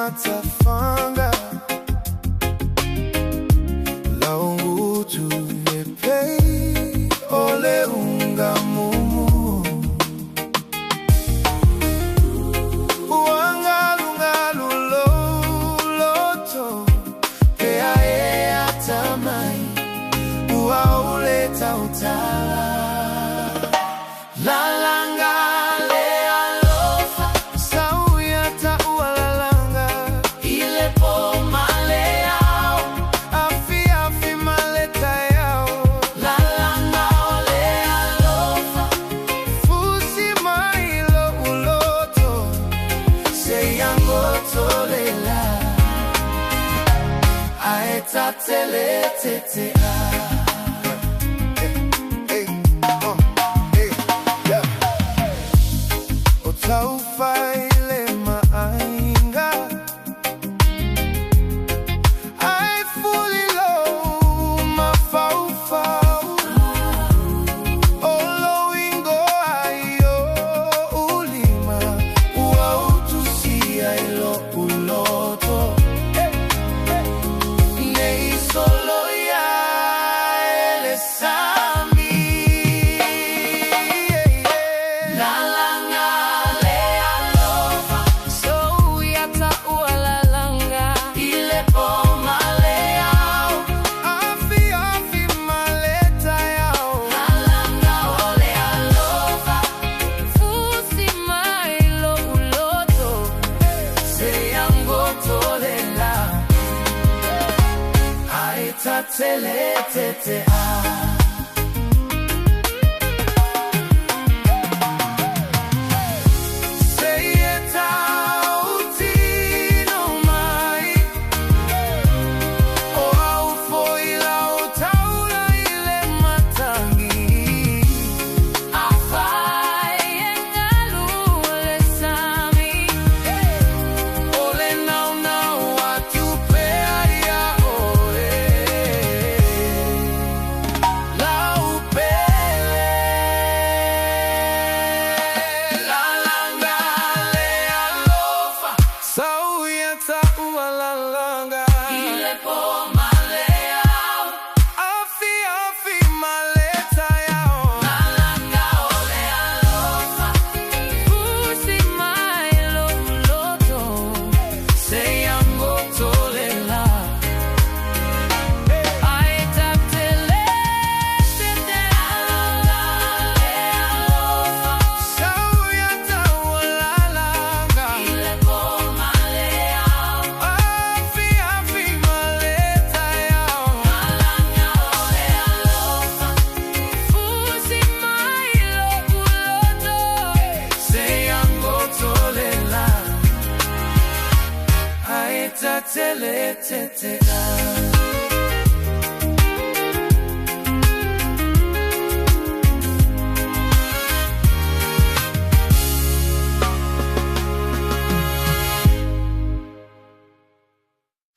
matafanga laungutu nepei ole unga mumu uangalungalu loto pea ea tamai uauleta utala lalanga lea lofa sauyata ualalanga ile poma leao afi afi maleta yao lalanga lea lofa fusi mailo uloto seyango tolela aeta tele tete Taufaile mainga ai fulilo mafaufau oloingo ayo ulima uautusia ilo uloto nei solo ya elesami tele tete tele tete